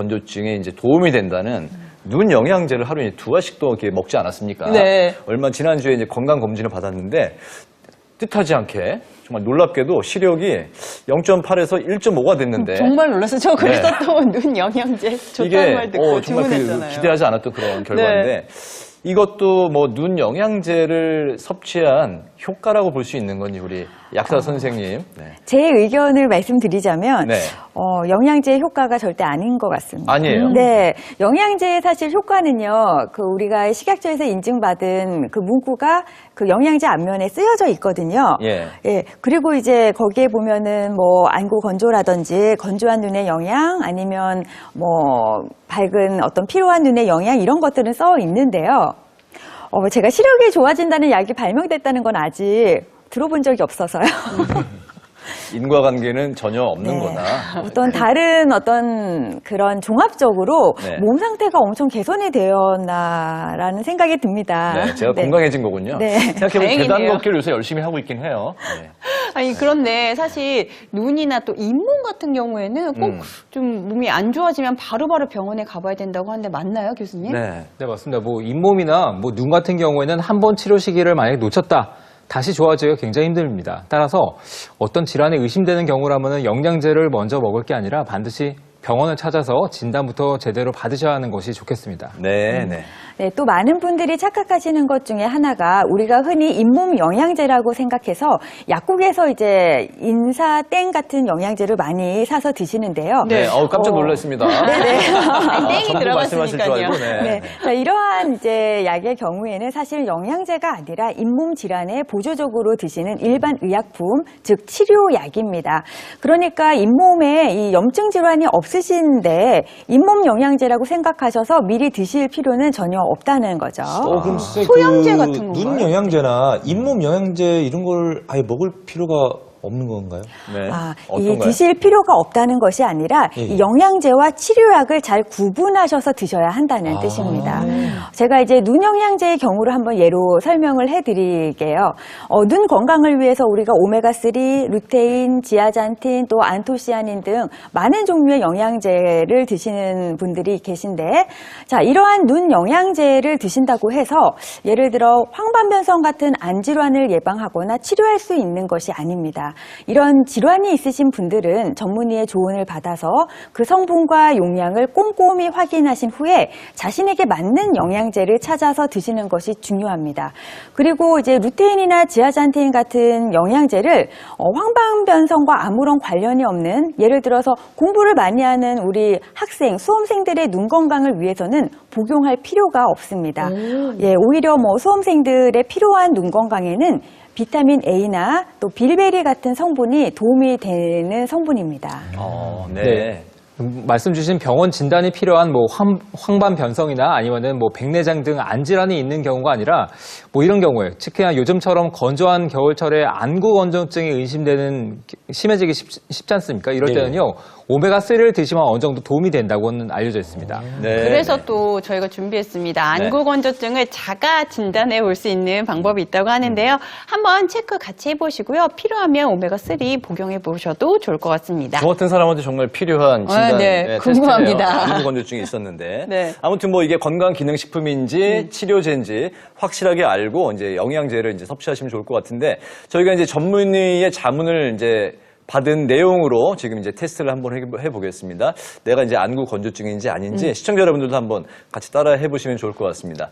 건조증에 이제 도움이 된다는 눈 영양제를 하루에 2알씩도 이렇게 먹지 않았습니까? 네. 얼마 지난주에 이제 건강 검진을 받았는데 뜻하지 않게 정말 놀랍게도 시력이 0.8에서 1.5가 됐는데 정말 놀랐어요. 저 그래서 또 눈 영양제 좋다는 말 듣고 정말 주문했잖아요. 기대하지 않았던 그런 결과인데 이것도 뭐 눈 영양제를 섭취한 효과라고 볼 수 있는 건지 우리 약사 선생님. 네. 제 의견을 말씀드리자면 네. 영양제의 효과가 절대 아닌 것 같습니다. 아니에요? 네, 영양제의 사실 효과는요. 그 우리가 식약처에서 인증받은 그 문구가 그 영양제 앞면에 쓰여져 있거든요. 예. 예. 그리고 이제 거기에 보면은 뭐 안구 건조라든지 건조한 눈의 영양 아니면 뭐 밝은 어떤 피로한 눈의 영양 이런 것들은 써 있는데요. 제가 시력이 좋아진다는 약이 발명됐다는 건 아직 들어본 적이 없어서요. 인과관계는 전혀 없는 네. 거나. 어떤 다른 어떤 그런 종합적으로 네. 몸 상태가 엄청 개선이 되었나라는 생각이 듭니다. 네, 제가 건강해진 거군요. 네. 생각해보면 계단 다행이네요. 걷기를 요새 열심히 하고 있긴 해요. 네. 아니 그런데 사실 눈이나 또 잇몸 같은 경우에는 꼭 좀 몸이 안 좋아지면 바로바로 병원에 가봐야 된다고 하는데 맞나요, 교수님? 네. 네, 맞습니다. 뭐 잇몸이나 뭐 눈 같은 경우에는 한 번 치료 시기를 만약에 놓쳤다. 다시 좋아지기가 굉장히 힘듭니다. 따라서 어떤 질환이 의심되는 경우라면 영양제를 먼저 먹을 게 아니라 반드시 병원을 찾아서 진단부터 제대로 받으셔야 하는 것이 좋겠습니다. 네, 네. 네, 또 많은 분들이 착각하시는 것 중에 하나가 우리가 흔히 잇몸 영양제라고 생각해서 약국에서 이제 인사땡 같은 영양제를 많이 사서 드시는데요. 네, 깜짝 놀랐습니다. 네네. 땡이 전부 말씀하실 줄 알고. 들어갔으니까요. 네. 네. 자, 이러한 이제 약의 경우에는 사실 영양제가 아니라 잇몸 질환에 보조적으로 드시는 일반 의약품, 즉 치료약입니다. 그러니까 잇몸에 이 염증 질환이 없으신데 잇몸 영양제라고 생각하셔서 미리 드실 필요는 전혀 없다는 거죠. 그럼 선생님, 소량제 같은 건가요? 눈 영양제나 잇몸 영양제 이런 걸 아예 먹을 필요가 없는 건가요? 네. 이 어떤가요? 드실 필요가 없다는 것이 아니라 예. 이 영양제와 치료약을 잘 구분하셔서 드셔야 한다는 뜻입니다. 제가 이제 눈 영양제의 경우를 한번 예로 설명을 해드릴게요. 눈 건강을 위해서 우리가 오메가3, 루테인, 지아잔틴, 또 안토시아닌 등 많은 종류의 영양제를 드시는 분들이 계신데, 자, 이러한 눈 영양제를 드신다고 해서 예를 들어 황반변성 같은 안 질환을 예방하거나 치료할 수 있는 것이 아닙니다. 이런 질환이 있으신 분들은 전문의의 조언을 받아서 그 성분과 용량을 꼼꼼히 확인하신 후에 자신에게 맞는 영양제를 찾아서 드시는 것이 중요합니다. 그리고 이제 루테인이나 지아잔틴 같은 영양제를 황반변성과 아무런 관련이 없는 예를 들어서 공부를 많이 하는 우리 학생, 수험생들의 눈 건강을 위해서는 복용할 필요가 없습니다. 예, 오히려 뭐 수험생들의 필요한 눈 건강에는 비타민 A나 또 빌베리 같은 성분이 도움이 되는 성분입니다. 네. 네. 말씀 주신 병원 진단이 필요한 뭐 황반 변성이나 아니면은 뭐 백내장 등 안질환이 있는 경우가 아니라 뭐 이런 경우에 특히나 요즘처럼 건조한 겨울철에 안구 건조증이 의심되는 심해지기 쉽지 않습니까? 이럴 때는요. 오메가3를 드시면 어느 정도 도움이 된다고는 알려져 있습니다. 네. 그래서 또 저희가 준비했습니다. 안구 건조증을 자가 진단해 볼 수 있는 방법이 있다고 하는데요. 한번 체크 같이 해보시고요. 필요하면 오메가3 복용해 보셔도 좋을 것 같습니다. 저 같은 사람한테 정말 필요한 진단 네, 궁금합니다. 안구 건조증이 있었는데 네. 아무튼 뭐 이게 건강 기능식품인지 치료제인지 확실하게 알고 이제 영양제를 이제 섭취하시면 좋을 것 같은데 저희가 이제 전문의의 자문을 이제 받은 내용으로 지금 이제 테스트를 한번 해보겠습니다. 내가 이제 안구 건조증인지 아닌지 시청자 여러분들도 한번 같이 따라 해보시면 좋을 것 같습니다.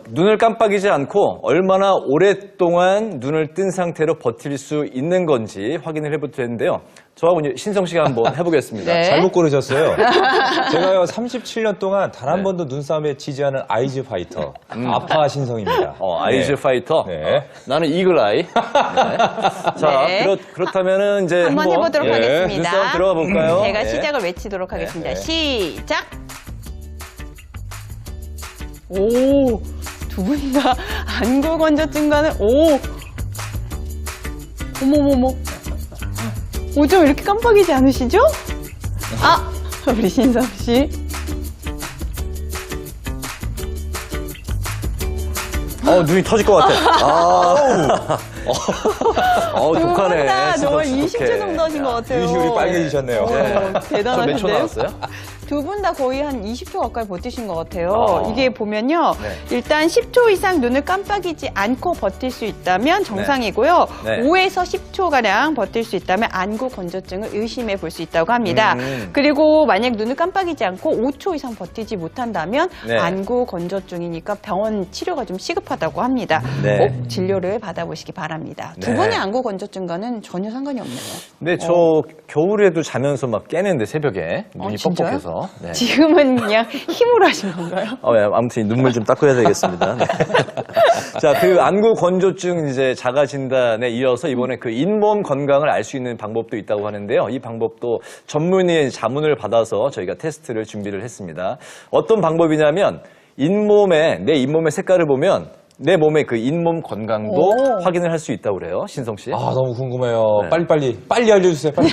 눈을 깜빡이지 않고 얼마나 오랫동안 눈을 뜬 상태로 버틸 수 있는 건지 확인을 해볼 텐데요. 저하고 이제 신성 씨가 한번 해보겠습니다. 네. 잘못 고르셨어요. 제가요 37년 동안 단 한 번도 눈싸움에 지지 않은 아이즈 파이터 아파 신성입니다. 아이즈 네. 파이터. 네. 나는 이글 아이. 네. 자, 네. 그렇다면은 이제 한번 해보도록 하겠습니다. 눈싸움 들어가 볼까요? 제가 네. 시작을 외치도록 하겠습니다. 네. 시작! 오, 두 분 다 안구 건조증과는, 어머머머. 어쩜 이렇게 깜빡이지 않으시죠? 아, 우리 신성 씨. 눈이 터질 것 같아. 독하네. 다 정말 신성 씨 20초 독해. 정도 하신 것 같아요. 유시울이 빨개지셨네요. 네. 대단하신데요? 몇 초 나왔어요? 두 분 다 거의 한 20초 가까이 버티신 것 같아요. 아. 이게 보면요. 네. 일단 10초 이상 눈을 깜빡이지 않고 버틸 수 있다면 정상이고요. 네. 5에서 10초가량 버틸 수 있다면 안구 건조증을 의심해 볼 수 있다고 합니다. 그리고 만약 눈을 깜빡이지 않고 5초 이상 버티지 못한다면 네. 안구 건조증이니까 병원 치료가 좀 시급하다고 합니다. 네. 꼭 진료를 받아보시기 바랍니다. 두 네. 분의 안구 건조증과는 전혀 상관이 없네요. 네, 저 겨울에도 자면서 막 깨는데 새벽에 눈이 진짜요? 뻑뻑해서. 네. 지금은 그냥 힘으로 하신 건가요? 네, 아무튼 눈물 좀 닦아야 되겠습니다. 네. 자, 그 안구 건조증 이제 자가 진단에 이어서 이번에 그 잇몸 건강을 알 수 있는 방법도 있다고 하는데요. 이 방법도 전문의의 자문을 받아서 저희가 테스트를 준비를 했습니다. 어떤 방법이냐면 내 잇몸의 색깔을 보면 내 몸의 그 잇몸 건강도 오. 확인을 할 수 있다고 그래요. 신성 씨. 아, 너무 궁금해요. 네. 빨리 알려주세요. 빨리.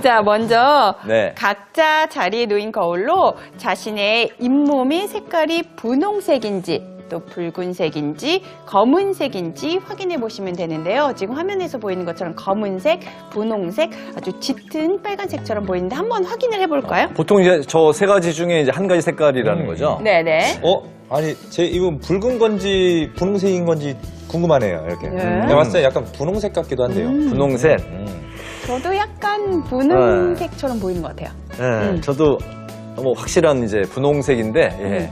자, 먼저 네. 각자 자리에 놓인 거울로 자신의 잇몸의 색깔이 분홍색인지 또 붉은색인지 검은색인지 확인해 보시면 되는데요. 지금 화면에서 보이는 것처럼 검은색, 분홍색, 아주 짙은 빨간색처럼 보이는데 한번 확인을 해볼까요? 보통 이제 저 세 가지 중에 이제 한 가지 색깔이라는 거죠. 네네. 아니, 제 입은 붉은 건지 분홍색인 건지 궁금하네요. 이렇게. 네. 내가 봤을 때 약간 분홍색 같기도 한데요. 분홍색. 저도 약간 분홍색처럼 보이는 것 같아요. 네, 저도 뭐 확실한 이제 분홍색인데, 예.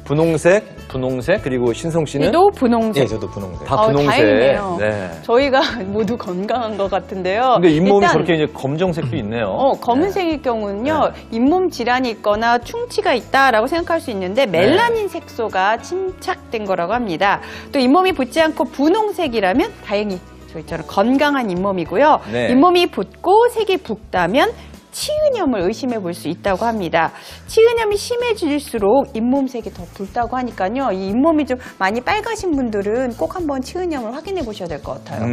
분홍색, 그리고 신성 씨는 또 분홍색. 예, 저도 분홍색. 다 분홍색. 다행이네요. 네. 저희가 모두 건강한 것 같은데요. 근데 잇몸이 일단 저렇게 이제 검정색도 있네요. 검은색일 경우는요, 잇몸 질환이 있거나 충치가 있다라고 생각할 수 있는데, 멜라닌 색소가 침착된 거라고 합니다. 또 잇몸이 붓지 않고 분홍색이라면 다행히 저희처럼 건강한 잇몸이고요. 네. 잇몸이 붓고 색이 붉다면 치은염을 의심해 볼 수 있다고 합니다. 치은염이 심해질수록 잇몸색이 더 붉다고 하니까요. 이 잇몸이 좀 많이 빨가신 분들은 꼭 한번 치은염을 확인해 보셔야 될 것 같아요.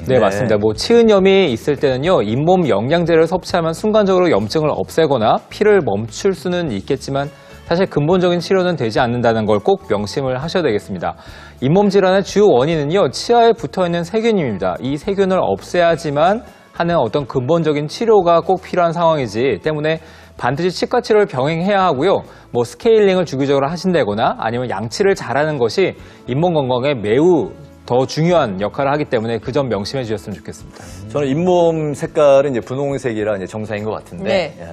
네, 맞습니다. 뭐 치은염이 있을 때는요, 잇몸 영양제를 섭취하면 순간적으로 염증을 없애거나 피를 멈출 수는 있겠지만 사실 근본적인 치료는 되지 않는다는 걸 꼭 명심을 하셔야 되겠습니다. 잇몸 질환의 주요 원인은요, 치아에 붙어있는 세균입니다. 이 세균을 없애야지만 하는 어떤 근본적인 치료가 꼭 필요한 상황이지 때문에 반드시 치과 치료를 병행해야 하고요. 뭐 스케일링을 주기적으로 하신다거나 아니면 양치를 잘하는 것이 잇몸 건강에 매우 더 중요한 역할을 하기 때문에 그 점 명심해 주셨으면 좋겠습니다. 저는 잇몸 색깔은 이제 분홍색이라 이제 정상인 것 같은데, 네. 예,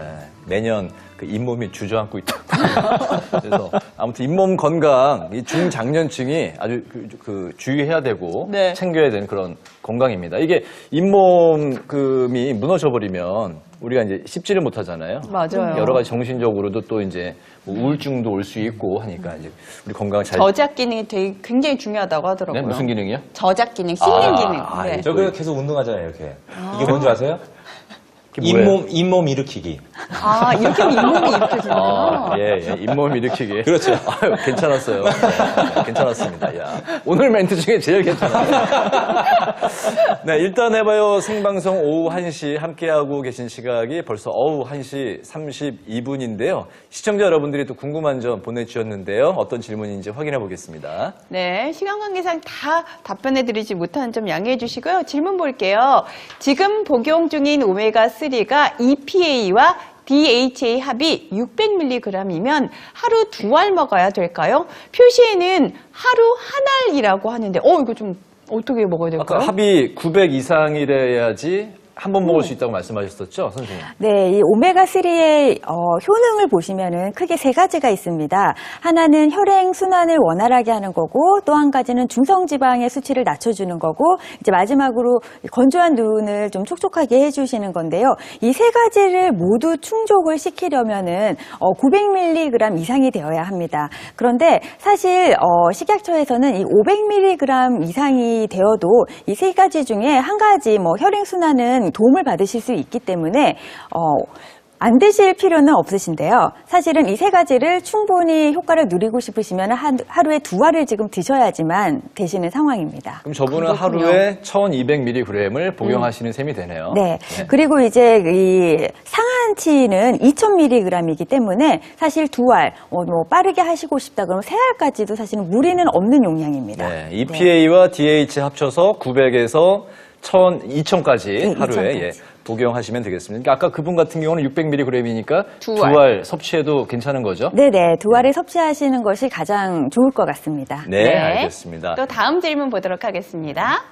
매년 그 잇몸이 주저앉고 있다고. 그래서 아무튼 잇몸 건강, 이 중장년층이 아주 주의해야 되고 네. 챙겨야 되는 그런 건강입니다. 이게 잇몸금이 무너져버리면 우리가 이제 씹지를 못하잖아요. 맞아요. 여러 가지 정신적으로도 또 이제 뭐 우울증도 올 수 있고 하니까 이제 우리 건강을 잘. 저작 기능이 굉장히 중요하다고 하더라고요. 네, 무슨 기능이요? 저작 기능, 씹는 기능. 네. 저 그 계속 운동하잖아요, 이렇게. 이게 뭔지 아세요? 그게 뭐예요? 잇몸 일으키기. 이렇게 하면 잇몸이 이렇게 되는구나. 예, 잇몸 일으키기. 그렇죠. 아유, 괜찮았어요. 네, 괜찮았습니다. 야, 오늘 멘트 중에 제일 괜찮았어요. 네, 일단 해봐요. 생방송 오후 1시 함께하고 계신 시각이 벌써 오후 1시 32분인데요. 시청자 여러분들이 또 궁금한 점 보내주셨는데요. 어떤 질문인지 확인해 보겠습니다. 네, 시간 관계상 다 답변해드리지 못하는 점 양해해 주시고요. 질문 볼게요. 지금 복용 중인 오메가3가 EPA와 DHA 합이 600mg이면 하루 2알 먹어야 될까요? 표시에는 하루 한 알이라고 하는데, 이거 좀 어떻게 먹어야 될까요? 아까 합이 900 이상이래야지 한 번 먹을 수 있다고 말씀하셨었죠, 선생님? 네, 이 오메가3의 효능을 보시면은 크게 세 가지가 있습니다. 하나는 혈행 순환을 원활하게 하는 거고, 또 한 가지는 중성지방의 수치를 낮춰주는 거고, 이제 마지막으로 건조한 눈을 좀 촉촉하게 해주시는 건데요. 이 세 가지를 모두 충족을 시키려면은 900mg 이상이 되어야 합니다. 그런데 사실 식약처에서는 이 500mg 이상이 되어도 이 세 가지 중에 한 가지 뭐 혈행 순환은 도움을 받으실 수 있기 때문에 안 드실 필요는 없으신데요. 사실은 이 세 가지를 충분히 효과를 누리고 싶으시면 하루에 2알을 지금 드셔야지만 되시는 상황입니다. 그럼 저분은 그렇군요. 하루에 1200mg을 복용하시는 셈이 되네요. 네. 그리고 이제 이 상한치는 2000mg이기 때문에 사실 2알, 뭐 빠르게 하시고 싶다 그러면 3알까지도 사실은 무리는 없는 용량입니다. 네, EPA와 DHA 합쳐서 900에서 2,000까지 네, 하루에 2,000까지. 예, 복용하시면 되겠습니다. 그러니까 아까 그분 같은 경우는 600mg이니까 두 두 알. 알 섭취해도 괜찮은 거죠? 네네, 두 알을 섭취하시는 것이 가장 좋을 것 같습니다. 네, 알겠습니다. 또 다음 질문 보도록 하겠습니다.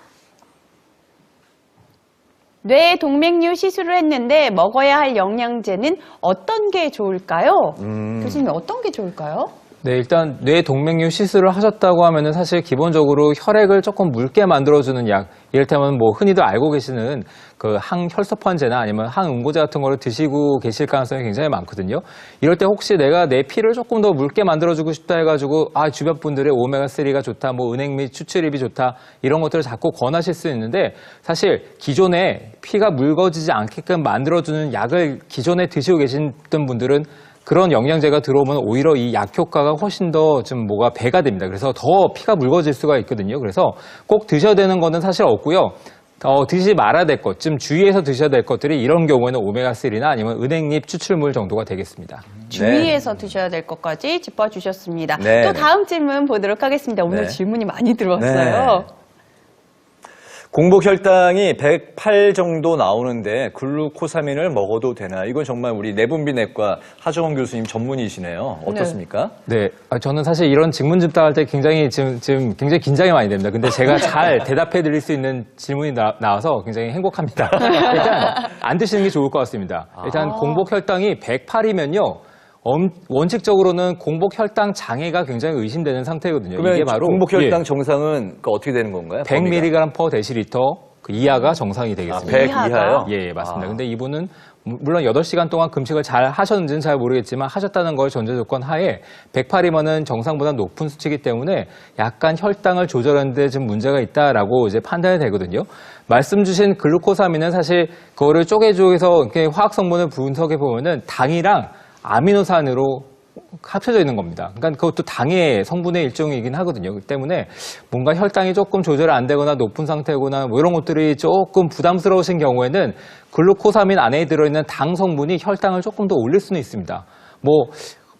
뇌 동맥류 시술을 했는데 먹어야 할 영양제는 어떤 게 좋을까요? 교수님 어떤 게 좋을까요? 네, 일단 뇌 동맥류 시술을 하셨다고 하면은 사실 기본적으로 혈액을 조금 묽게 만들어주는 약, 이를테면 뭐 흔히들 알고 계시는 그 항혈소판제나 아니면 항응고제 같은 거를 드시고 계실 가능성이 굉장히 많거든요. 이럴 때 혹시 내가 내 피를 조금 더 묽게 만들어주고 싶다 해가지고 주변 분들의 오메가3가 좋다, 뭐 은행 및 추출입이 좋다 이런 것들을 자꾸 권하실 수 있는데 사실 기존에 피가 묽어지지 않게끔 만들어주는 약을 기존에 드시고 계시던 분들은 그런 영양제가 들어오면 오히려 이 약 효과가 훨씬 더 좀 뭐가 배가 됩니다. 그래서 더 피가 묽어질 수가 있거든요. 그래서 꼭 드셔야 되는 거는 사실 없고요. 드시지 말아야 될 것, 좀 주의해서 드셔야 될 것들이 이런 경우에는 오메가3나 아니면 은행잎 추출물 정도가 되겠습니다. 주의해서 드셔야 될 것까지 짚어주셨습니다. 네. 또 다음 질문 보도록 하겠습니다. 오늘 네. 질문이 많이 들어왔어요. 공복 혈당이 108 정도 나오는데 글루코사민을 먹어도 되나? 이건 정말 우리 내분비내과 하정원 교수님 전문이시네요. 어떻습니까? 네, 저는 사실 이런 직문 집답할 때 굉장히 지금 굉장히 긴장이 많이 됩니다. 근데 제가 잘 대답해 드릴 수 있는 질문이 나와서 굉장히 행복합니다. 일단 안 드시는 게 좋을 것 같습니다. 일단 공복 혈당이 108이면요. 원칙적으로는 공복 혈당 장애가 굉장히 의심되는 상태거든요. 그러면 이게 바로 공복 혈당 정상은 어떻게 되는 건가요? 100mg/dL 그 이하가 정상이 되겠습니다. 100 이하가? 이하요? 예, 맞습니다. 근데 이분은 물론 8시간 동안 금식을 잘 하셨는지는 잘 모르겠지만 하셨다는 걸 전제 조건 하에 108이면은 정상보다 높은 수치이기 때문에 약간 혈당을 조절하는데 좀 문제가 있다라고 이제 판단이 되거든요. 말씀 주신 글루코사민은 사실 그거를 쪼개서 이렇게 화학 성분을 분석해 보면은 당이랑 아미노산으로 합쳐져 있는 겁니다. 그러니까 그것도 당의 성분의 일종이긴 하거든요. 그렇기 때문에 뭔가 혈당이 조금 조절이 안 되거나 높은 상태거나 뭐 이런 것들이 조금 부담스러우신 경우에는 글루코사민 안에 들어있는 당 성분이 혈당을 조금 더 올릴 수는 있습니다.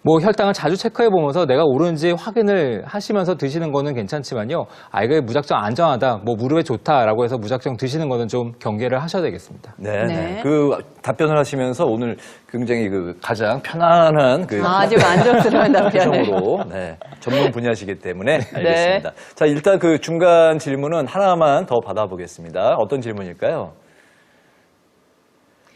뭐 혈당을 자주 체크해 보면서 내가 오른지 확인을 하시면서 드시는 거는 괜찮지만요. 이게 무작정 안전하다, 뭐 무릎에 좋다라고 해서 무작정 드시는 거는 좀 경계를 하셔야 되겠습니다. 네. 네. 그 답변을 하시면서 오늘 굉장히 가장 편안한 아주 만족스러운 답변을. 표정으로 전문 분야시기 때문에 알겠습니다. 자, 일단 그 중간 질문은 하나만 더 받아보겠습니다. 어떤 질문일까요?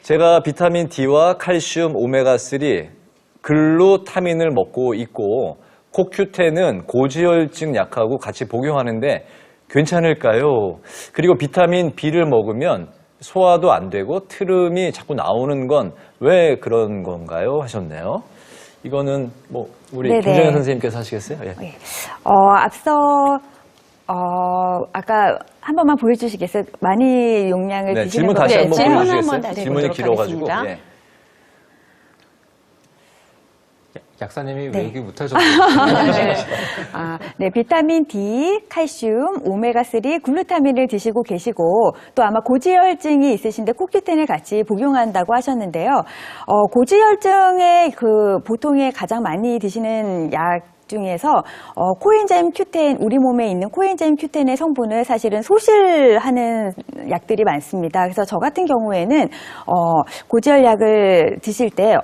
제가 비타민 D와 칼슘, 오메가3, 글루타민을 먹고 있고 코큐텐은 고지혈증 약하고 같이 복용하는데 괜찮을까요? 그리고 비타민 B를 먹으면 소화도 안 되고 트름이 자꾸 나오는 건 왜 그런 건가요? 하셨네요. 이거는 뭐 우리 네네. 김정현 선생님께서 하시겠어요? 예. 앞서 아까 한 번만 보여주시겠어요? 많이 용량을 네, 드시는 질문 거 다시 네, 한번 질문 보여주시겠어요? 한번 다시 질문이 보도록 길어가지고. 하겠습니다. 예. 약사님이 네. 왜 얘기 못 하셨어요? 네, 비타민 D, 칼슘, 오메가3, 글루타민을 드시고 계시고 또 아마 고지혈증이 있으신데 코큐텐을 같이 복용한다고 하셨는데요. 고지혈증의 보통에 가장 많이 드시는 약 중에서 코엔자임 Q10, 우리 몸에 있는 코엔자임 Q10의 성분을 사실은 소실하는 약들이 많습니다. 그래서 저 같은 경우에는 고지혈약을 드실 때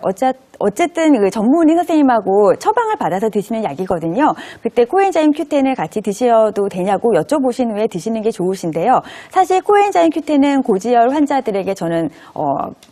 어쨌든 그 전문의 선생님하고 처방을 받아서 드시는 약이거든요. 그때 코엔자임 Q10을 같이 드셔도 되냐고 여쭤보신 후에 드시는 게 좋으신데요. 사실 코엔자임 Q10은 고지혈 환자들에게 저는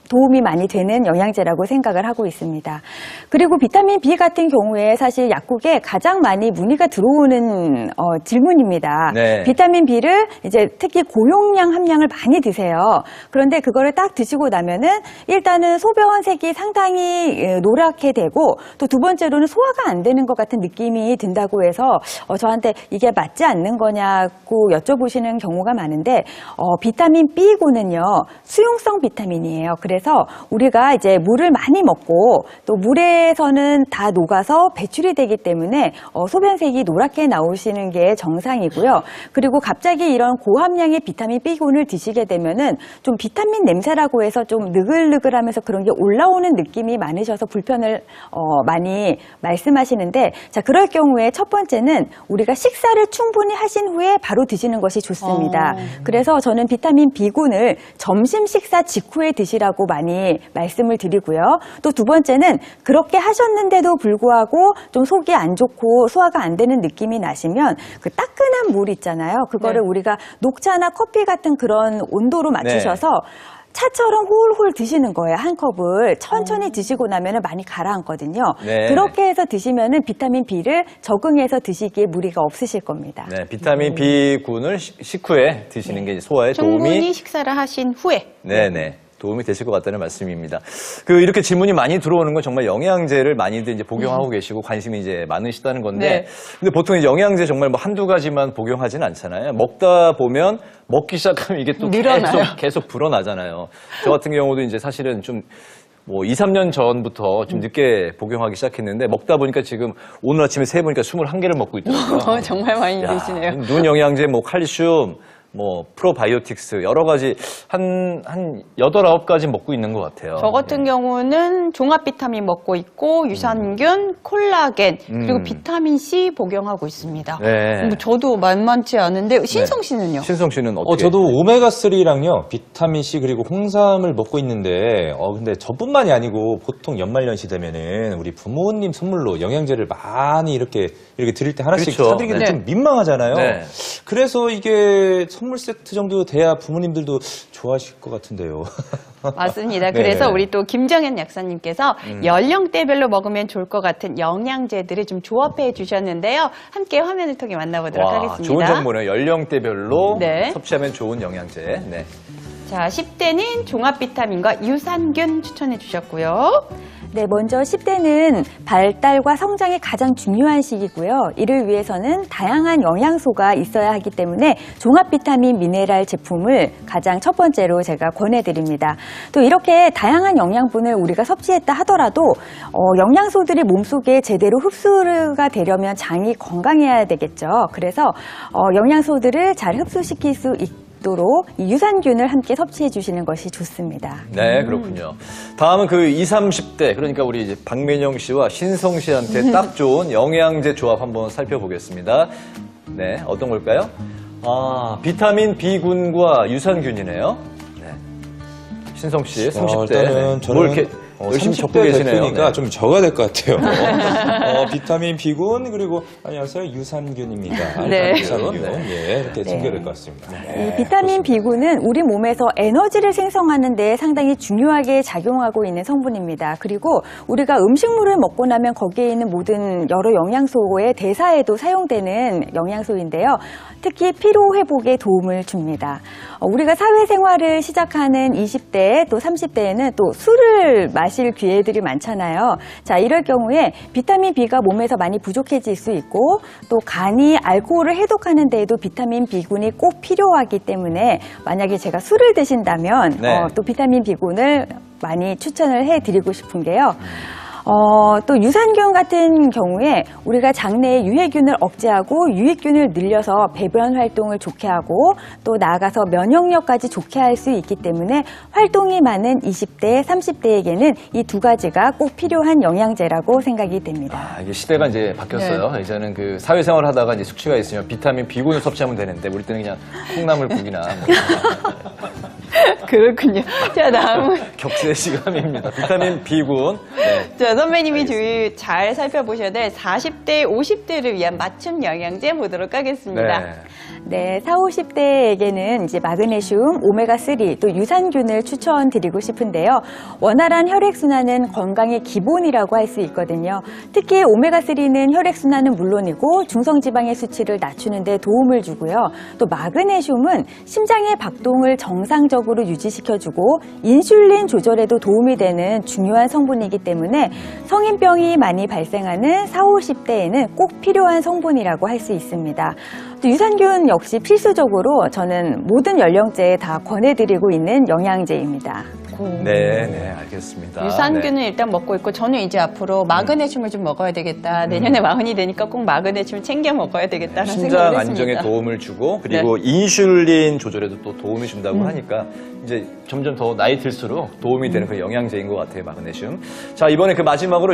도움이 많이 되는 영양제라고 생각을 하고 있습니다. 그리고 비타민 B 같은 경우에 사실 약국에 가장 많이 문의가 들어오는 질문입니다. 네. 비타민 B를 이제 특히 고용량 함량을 많이 드세요. 그런데 그거를 딱 드시고 나면은 일단은 소변색이 상당히 노랗게 되고 또 두 번째로는 소화가 안 되는 것 같은 느낌이 든다고 해서 저한테 이게 맞지 않는 거냐고 여쭤보시는 경우가 많은데 비타민 B군은요 수용성 비타민이에요. 그래서 그래서 우리가 이제 물을 많이 먹고 또 물에서는 다 녹아서 배출이 되기 때문에 소변색이 노랗게 나오시는 게 정상이고요. 그리고 갑자기 이런 고함량의 비타민 B군을 드시게 되면은 좀 비타민 냄새라고 해서 좀 느글느글하면서 그런 게 올라오는 느낌이 많으셔서 불편을 많이 말씀하시는데, 자, 그럴 경우에 첫 번째는 우리가 식사를 충분히 하신 후에 바로 드시는 것이 좋습니다. 그래서 저는 비타민 B군을 점심 식사 직후에 드시라고 많이 말씀을 드리고요. 또 두 번째는 그렇게 하셨는데도 불구하고 좀 속이 안 좋고 소화가 안 되는 느낌이 나시면 그 따끈한 물 있잖아요. 그거를 네. 우리가 녹차나 커피 같은 그런 온도로 맞추셔서 차처럼 홀홀 드시는 거예요. 한 컵을 천천히 드시고 나면 많이 가라앉거든요. 네. 그렇게 해서 드시면 비타민 B를 적응해서 드시기에 무리가 없으실 겁니다. 네, 비타민 B군을 식후에 드시는 게 이제 소화에 도움이 충분히 식사를 하신 후에. 네네. 도움이 되실 것 같다는 말씀입니다. 이렇게 질문이 많이 들어오는 건 정말 영양제를 많이들 이제 복용하고 계시고 관심이 이제 많으시다는 건데. 네. 근데 보통 이제 영양제 정말 뭐 한두 가지만 복용하진 않잖아요. 먹다 보면 먹기 시작하면 이게 또 늘어나요. 계속 불어나잖아요. 저 같은 경우도 이제 사실은 좀 뭐 2, 3년 전부터 좀 늦게 복용하기 시작했는데 먹다 보니까 지금 오늘 아침에 세보니까 21개를 먹고 있더라고요. 정말 많이 야, 드시네요. 눈 영양제, 뭐 칼슘, 뭐 프로바이오틱스 여러 가지 한 8, 9가지 먹고 있는 것 같아요. 저 같은 경우는 종합 비타민 먹고 있고 유산균, 콜라겐, 그리고 비타민 C 복용하고 있습니다. 네. 뭐 저도 만만치 않은데 신성 씨는요? 신성 씨는 어떻게? 저도 오메가3랑요, 비타민C 그리고 홍삼을 먹고 있는데, 근데 저뿐만이 아니고 보통 연말연시 되면은 우리 부모님 선물로 영양제를 많이 이렇게 드릴 때 하나씩 그렇죠. 사드리기도 네. 좀 민망하잖아요. 네. 그래서 이게 선물 세트 정도 돼야 부모님들도 좋아하실 것 같은데요. 맞습니다. 네. 그래서 우리 또 김정현 약사님께서 연령대별로 먹으면 좋을 것 같은 영양제들을 좀 조합해 주셨는데요. 함께 화면을 통해 만나보도록 와, 하겠습니다. 좋은 정보네요. 연령대별로 네. 섭취하면 좋은 영양제. 네. 자, 10대는 종합 비타민과 유산균 추천해 주셨고요. 네, 먼저 10대는 발달과 성장이 가장 중요한 시기고요. 이를 위해서는 다양한 영양소가 있어야 하기 때문에 종합 비타민 미네랄 제품을 가장 첫 번째로 제가 권해드립니다. 또 이렇게 다양한 영양분을 우리가 섭취했다 하더라도 영양소들이 몸속에 제대로 흡수가 되려면 장이 건강해야 되겠죠. 그래서 영양소들을 잘 흡수시킬 수 있도록 이 유산균을 함께 섭취해 주시는 것이 좋습니다. 네, 그렇군요. 다음은 20, 30대, 그러니까 우리 이제 박민영 씨와 신성 씨한테 딱 좋은 영양제 조합 한번 살펴보겠습니다. 네, 어떤 걸까요? 비타민 B군과 유산균이네요. 네. 신성 씨, 30대. 일단은 저는 뭘 이렇게 열심히 적고 30대 계시네요. 대표니까 네. 좀 적어야 될 것 같아요. 비타민 B군 그리고 안녕하세요 유산균입니다. 네. 유산균 이렇게 챙겨야 될 것 같습니다. 이 비타민 B군은 우리 몸에서 에너지를 생성하는 데 상당히 중요하게 작용하고 있는 성분입니다. 그리고 우리가 음식물을 먹고 나면 거기에 있는 모든 여러 영양소의 대사에도 사용되는 영양소인데요. 특히 피로 회복에 도움을 줍니다. 우리가 사회생활을 시작하는 20대 또 30대에는 또 술을 마실 기회들이 많잖아요. 자, 이럴 경우에 비타민 B가 몸에서 많이 부족해질 수 있고 또 간이 알코올을 해독하는 데에도 비타민 B군이 꼭 필요하기 때문에 만약에 제가 술을 드신다면 네. 또 비타민 B군을 많이 추천을 해드리고 싶은 게요. 또 유산균 같은 경우에 우리가 장내의 유해균을 억제하고 유익균을 늘려서 배변 활동을 좋게 하고 또 나아가서 면역력까지 좋게 할 수 있기 때문에 활동이 많은 20대, 30대에게는 이 두 가지가 꼭 필요한 영양제라고 생각이 됩니다. 이게 시대가 이제 바뀌었어요. 이제는 사회생활 하다가 이제 숙취가 있으면 비타민 B군을 섭취하면 되는데 우리 때는 그냥 콩나물국이나 그렇군요. 자, 다음은 격세 시간입니다. 비타민 B군. 네. 자, 선배님이 주의 잘 살펴보셔야 될 40대, 50대를 위한 맞춤 영양제 보도록 하겠습니다. 네, 40, 50대에게는 이제 마그네슘, 오메가3, 또 유산균을 추천드리고 싶은데요. 원활한 혈액순환은 건강의 기본이라고 할 수 있거든요. 특히 오메가3는 혈액순환은 물론이고 중성지방의 수치를 낮추는 데 도움을 주고요. 또 마그네슘은 심장의 박동을 정상적으로 유지시켜주고 인슐린 조절에도 도움이 되는 중요한 성분이기 때문에 성인병이 많이 발생하는 40, 50대에는 꼭 필요한 성분이라고 할 수 있습니다. 또 유산균 역시 필수적으로 저는 모든 연령대에 다 권해드리고 있는 영양제입니다. 좋고. 네, 알겠습니다. 유산균은 네. 일단 먹고 있고 저는 이제 앞으로 마그네슘을 좀 먹어야 되겠다. 내년에 40이 되니까 꼭 마그네슘 챙겨 먹어야 되겠다는 심장 생각을 안정에 했습니다. 도움을 주고 그리고 인슐린 조절에도 또 도움이 준다고 음. 하니까 이제 점점 더 나이 들수록 도움이 되는 그 영양제인 것 같아요, 마그네슘. 자, 이번에 그 마지막으로